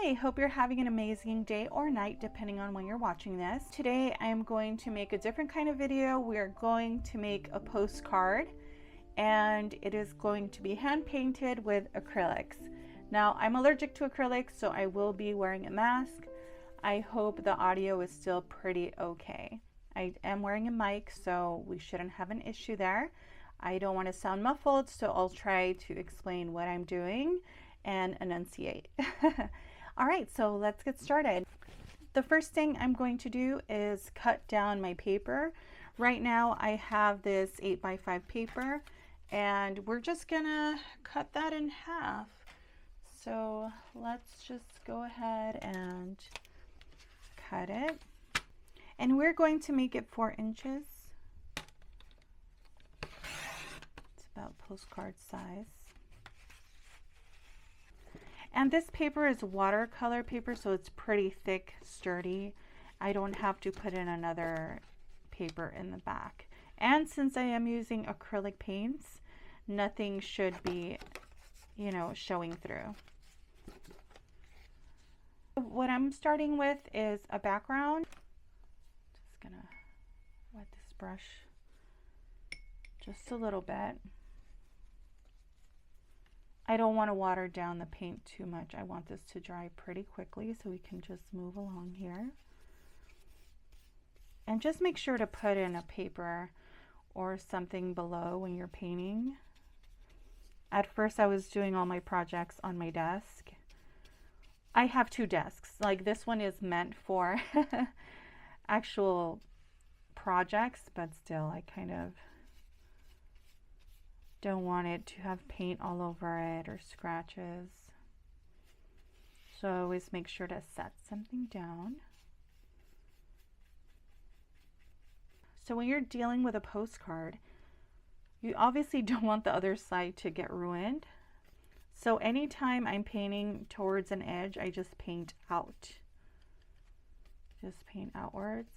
Hi, hope you're having an amazing day or night depending on when you're watching this. Today I am going to make a different kind of video. We are going to make a postcard and it is going to be hand painted with acrylics. Now I'm allergic to acrylics, so I will be wearing a mask. I hope the audio is still pretty okay. I am wearing a mic, so we shouldn't have an issue there. I don't want to sound muffled, so I'll try to explain what I'm doing and enunciate. All right, so let's get started. The first thing I'm going to do is cut down my paper. Right now I have this 8x5 paper and we're just gonna cut that in half. So let's just go ahead and cut it. And we're going to make it 4 inches. It's about postcard size. And this paper is watercolor paper, so it's pretty thick, sturdy. I don't have to put in another paper in the back. And since I am using acrylic paints, nothing should be, showing through. What I'm starting with is a background. Just gonna wet this brush just a little bit. I don't want to water down the paint too much. I want this to dry pretty quickly so we can just move along here. And just make sure to put in a paper or something below when you're painting. At first I was doing all my projects on my desk. I have 2 desks. Like this one is meant for actual projects, but still I kind of don't want it to have paint all over it or scratches. So always make sure to set something down. So when you're dealing with a postcard, you obviously don't want the other side to get ruined. So anytime I'm painting towards an edge, I just paint out. Just paint outwards.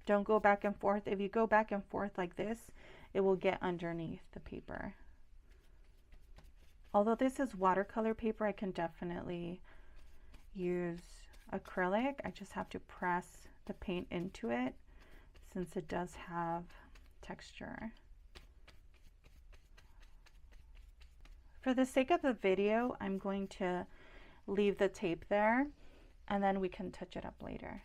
Don't go back and forth. If you go back and forth like this, it will get underneath the paper. Although this is watercolor paper, I can definitely use acrylic. I just have to press the paint into it since it does have texture. For the sake of the video, I'm going to leave the tape there and then we can touch it up later.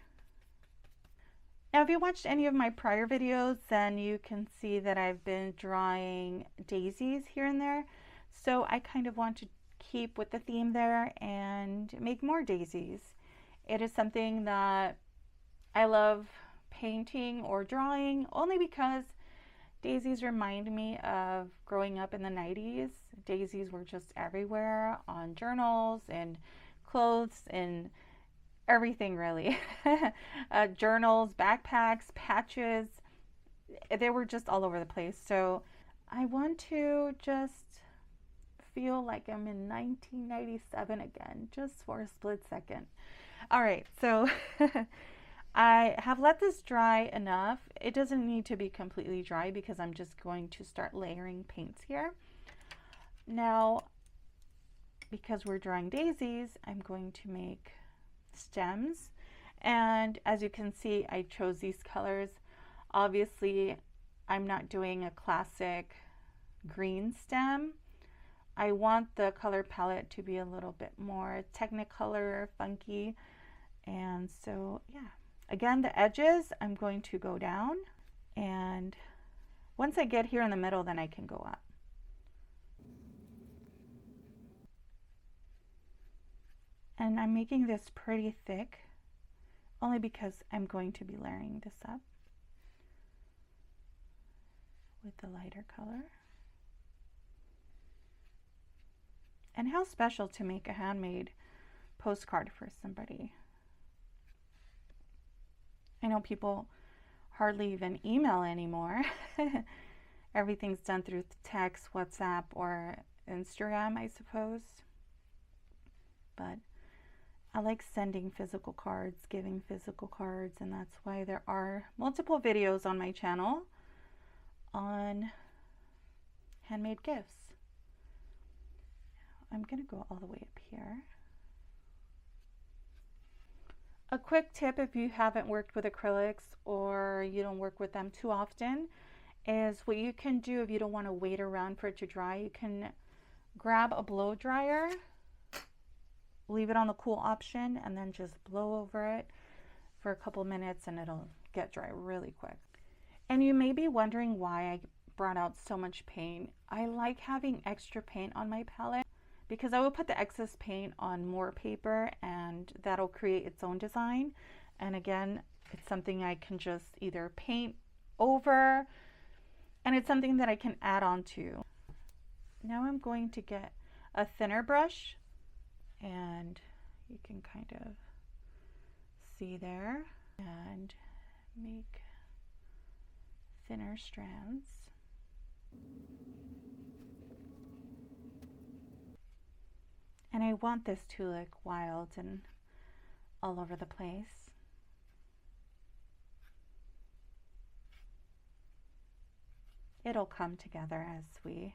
Now, if you watched any of my prior videos, then you can see that I've been drawing daisies here and there. So I kind of want to keep with the theme there and make more daisies. It is something that I love painting or drawing only because daisies remind me of growing up in the 90s. Daisies were just everywhere on journals and clothes and everything really. Journals, backpacks, patches, they were just all over the place. So I want to just feel like I'm in 1997 again, just for a split second. All right, so I have let this dry enough. It doesn't need to be completely dry because I'm just going to start layering paints here. Now, because we're drawing daisies, I'm going to make stems, and as you can see, I chose these colors. Obviously I'm not doing a classic green stem. I want the color palette to be a little bit more technicolor, funky, and so yeah, again, the edges I'm going to go down, and once I get here in the middle, then I can go up. And I'm making this pretty thick only because I'm going to be layering this up with the lighter color. And how special to make a handmade postcard for somebody. I know people hardly even email anymore. Everything's done through text, WhatsApp, or Instagram, I suppose. But I like sending physical cards, giving physical cards, and that's why there are multiple videos on my channel on handmade gifts. I'm going to go all the way up here. A quick tip if you haven't worked with acrylics or you don't work with them too often is what you can do if you don't want to wait around for it to dry. You can grab a blow dryer, leave it on the cool option, and then just blow over it for a couple minutes and it'll get dry really quick. And you may be wondering why I brought out so much paint. I like having extra paint on my palette because I will put the excess paint on more paper and that'll create its own design. And again, it's something I can just either paint over, and it's something that I can add on to. Now I'm going to get a thinner brush, and you can kind of see there, and make thinner strands. And I want this to look wild and all over the place. It'll come together as we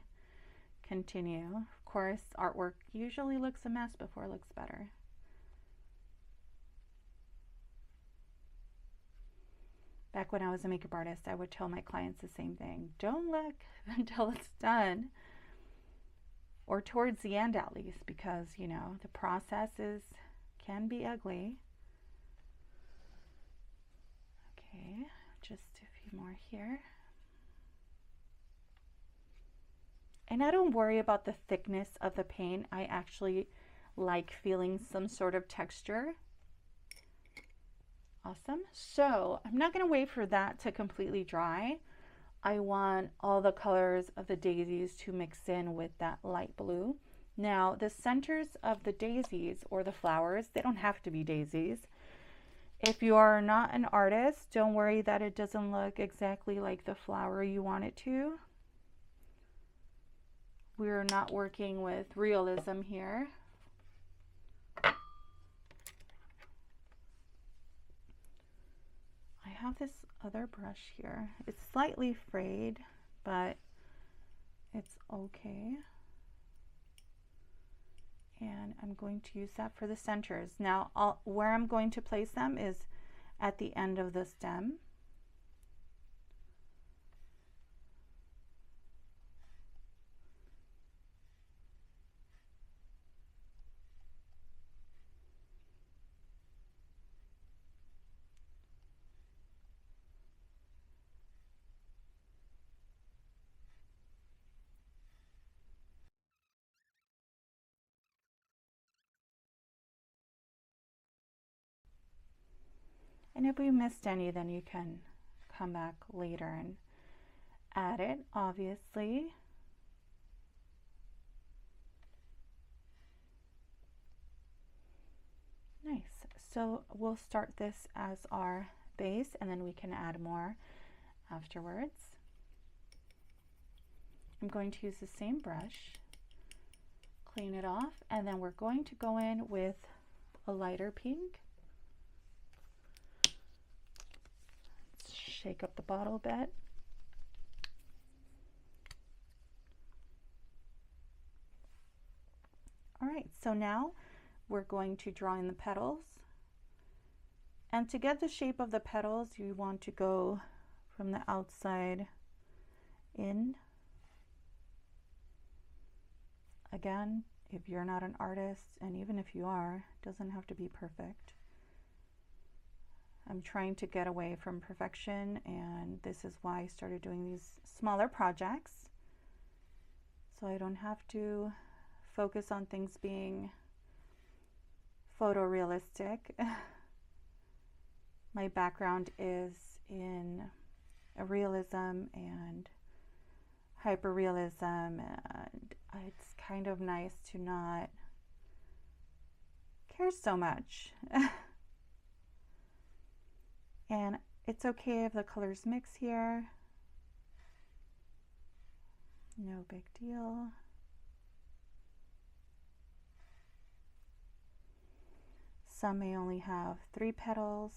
continue. Of course, artwork usually looks a mess before it looks better. Back when I was a makeup artist, I would tell my clients the same thing. Don't look until it's done, or towards the end at least, because you know the processes can be ugly. Okay, just a few more here. And I don't worry about the thickness of the paint. I actually like feeling some sort of texture. Awesome. So I'm not going to wait for that to completely dry. I want all the colors of the daisies to mix in with that light blue. Now the centers of the daisies, or the flowers, they don't have to be daisies. If you are not an artist, don't worry that it doesn't look exactly like the flower you want it to. We're not working with realism here. I have this other brush here. It's slightly frayed, but it's okay. And I'm going to use that for the centers. Now, where I'm going to place them is at the end of the stem. And if we missed any, then you can come back later and add it, obviously. Nice. So we'll start this as our base, and then we can add more afterwards. I'm going to use the same brush, clean it off, and then we're going to go in with a lighter pink. Shake up the bottle a bit. All right, so now we're going to draw in the petals. And to get the shape of the petals, you want to go from the outside in. Again, if you're not an artist, and even if you are, it doesn't have to be perfect. I'm trying to get away from perfection, and this is why I started doing these smaller projects, so I don't have to focus on things being photorealistic. My background is in realism and hyperrealism, and it's kind of nice to not care so much. And it's okay if the colors mix here. No big deal. Some may only have 3 petals.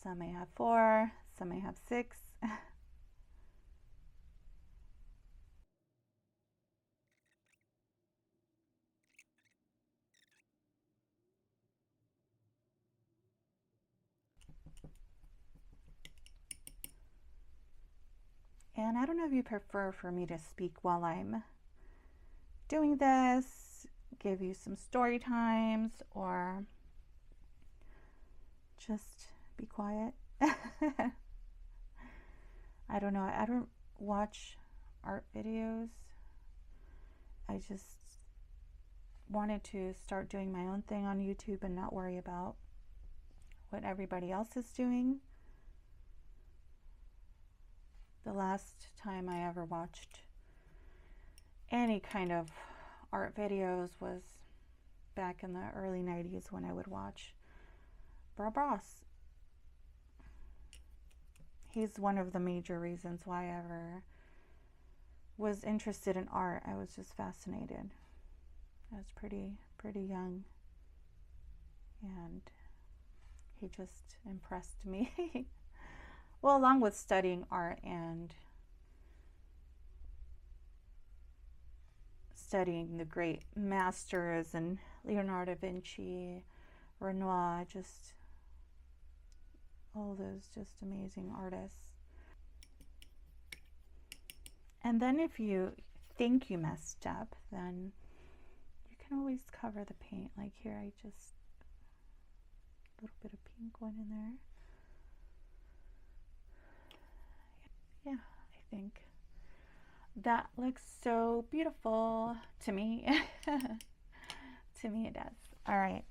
Some may have 4. Some may have 6. And I don't know if you prefer for me to speak while I'm doing this, give you some story times, or just be quiet. I don't know. I don't watch art videos. I just wanted to start doing my own thing on YouTube and not worry about what everybody else is doing. The last time I ever watched any kind of art videos was back in the early 90s when I would watch Bob Ross. He's one of the major reasons why I ever was interested in art. I was just fascinated. I was pretty young, and he just impressed me. Well, along with studying art and studying the great masters and Leonardo da Vinci, Renoir, just all those just amazing artists. And then if you think you messed up, then you can always cover the paint. Like here, I just, a little bit of pink went in there. Yeah, I think that looks so beautiful to me. To me it does. All right,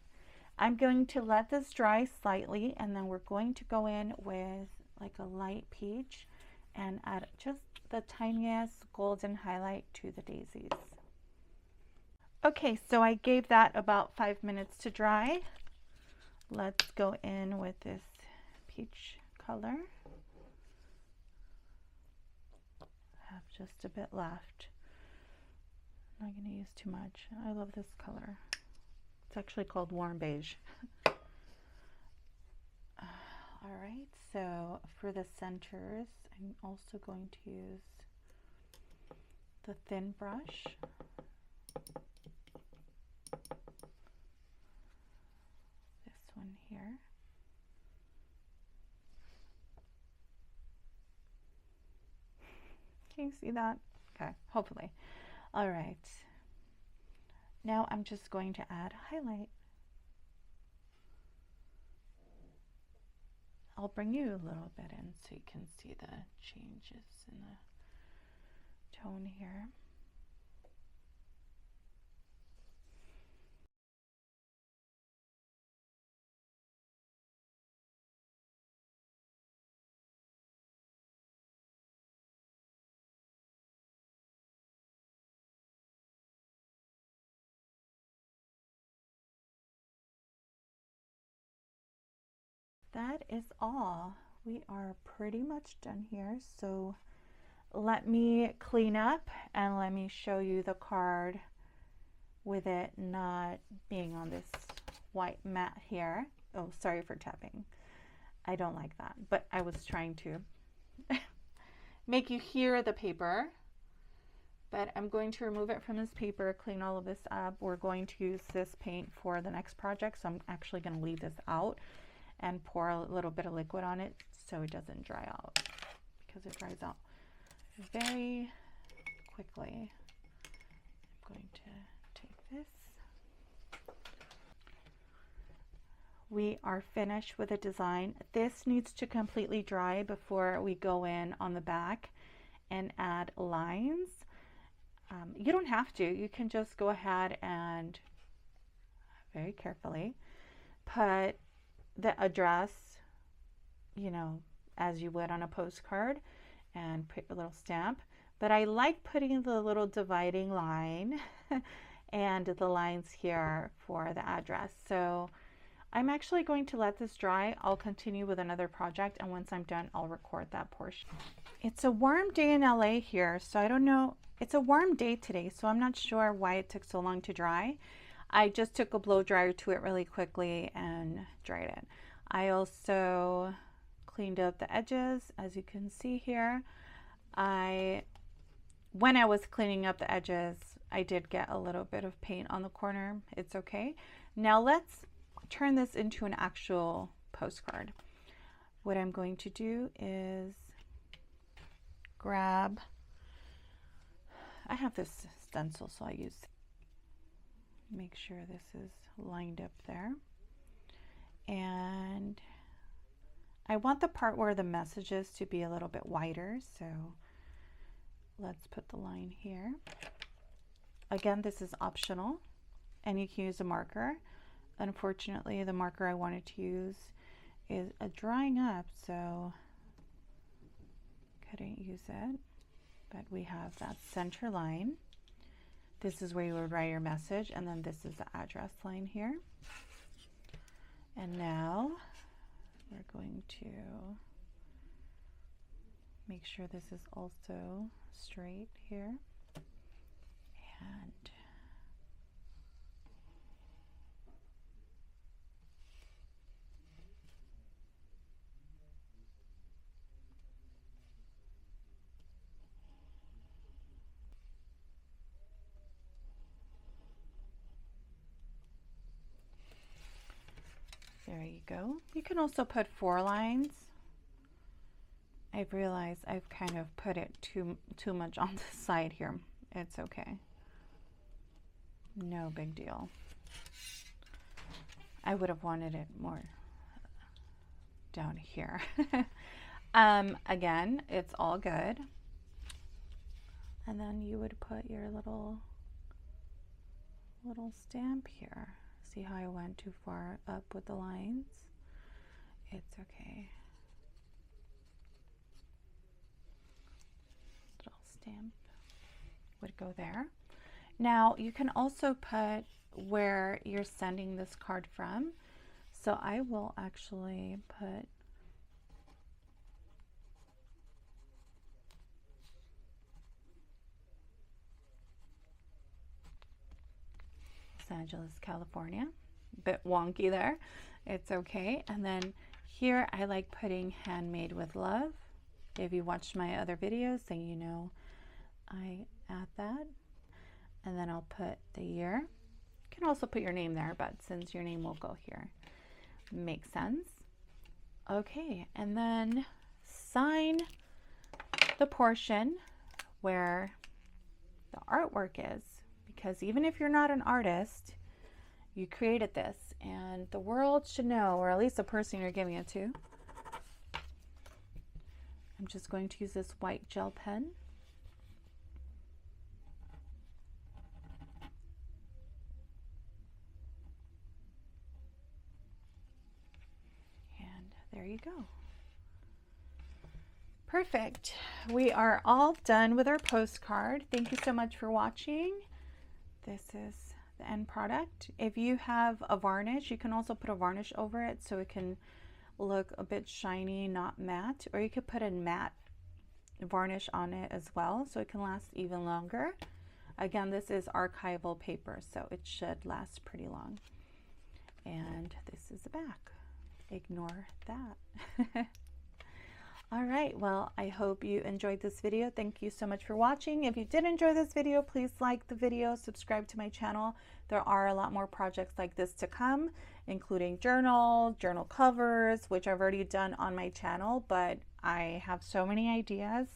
I'm going to let this dry slightly, and then we're going to go in with like a light peach and add just the tiniest golden highlight to the daisies. Okay, so I gave that about 5 minutes to dry. Let's go in with this peach color. I have just a bit left. I'm not going to use too much. I love this color. It's actually called warm beige. All right, so for the centers, I'm also going to use the thin brush. This one here. Can you see that? Okay, hopefully. All right. Now I'm just going to add highlight. I'll bring you a little bit in so you can see the changes in the tone here. That is all. We are pretty much done here. So let me clean up and let me show you the card with it not being on this white mat here. Oh, sorry for tapping. I don't like that, but I was trying to make you hear the paper. But I'm going to remove it from this paper, clean all of this up. We're going to use this paint for the next project, so I'm actually going to leave this out and pour a little bit of liquid on it so it doesn't dry out, because it dries out very quickly. I'm going to take this. We are finished with the design. This needs to completely dry before we go in on the back and add lines. You don't have to. You can just go ahead and very carefully put the address, you know, as you would on a postcard, and put a little stamp. But I like putting the little dividing line and the lines here for the address. So I'm actually going to let this dry. I'll continue with another project, and once I'm done, I'll record that portion. It's a warm day in LA here, so I don't know. It's a warm day today, so I'm not sure why it took so long to dry. I just took a blow dryer to it really quickly and dried it. I also cleaned up the edges, as you can see here. When I was cleaning up the edges, I did get a little bit of paint on the corner. It's okay. Now let's turn this into an actual postcard. What I'm going to do is grab, I have this stencil, so I use, make sure this is lined up there. And I want the part where the message is to be a little bit wider, so let's put the line here. Again, this is optional, and you can use a marker. Unfortunately, the marker I wanted to use is drying up, so couldn't use it. But we have that center line. This is where you would write your message, and then this is the address line here. And now we're going to make sure this is also straight here. And there you go. You can also put 4 lines. I've realized I've kind of put it too much on the side here. It's okay. No big deal. I would have wanted it more down here. Again, it's all good. And then you would put your little stamp here. See how I went too far up with the lines? It's okay. Little stamp would go there. Now you can also put where you're sending this card from. So I will actually put Los Angeles, California. Bit wonky there. It's okay. And then here I like putting handmade with love. If you watched my other videos, then you know I add that. And then I'll put the year. You can also put your name there, but since your name will go here, makes sense. Okay, and then sign the portion where the artwork is, because even if you're not an artist, you created this and the world should know, or at least the person you're giving it to. I'm just going to use this white gel pen. And there you go. Perfect. We are all done with our postcard. Thank you so much for watching. This is the end product. If you have a varnish, you can also put a varnish over it so it can look a bit shiny, not matte, or you could put a matte varnish on it as well so it can last even longer. Again, this is archival paper, so it should last pretty long. And this is the back. Ignore that. All right, well, I hope you enjoyed this video. Thank you so much for watching. If you did enjoy this video, please like the video, subscribe to my channel. There are a lot more projects like this to come, including journal covers, which I've already done on my channel, but I have so many ideas.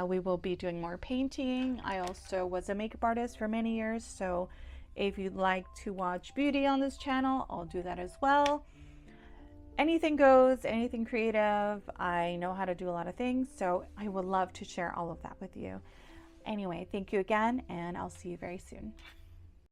We will be doing more painting. I also was a makeup artist for many years, so if you'd like to watch beauty on this channel, I'll do that as well. Anything goes, anything creative. I know how to do a lot of things, so I would love to share all of that with you. Anyway, thank you again, and I'll see you very soon.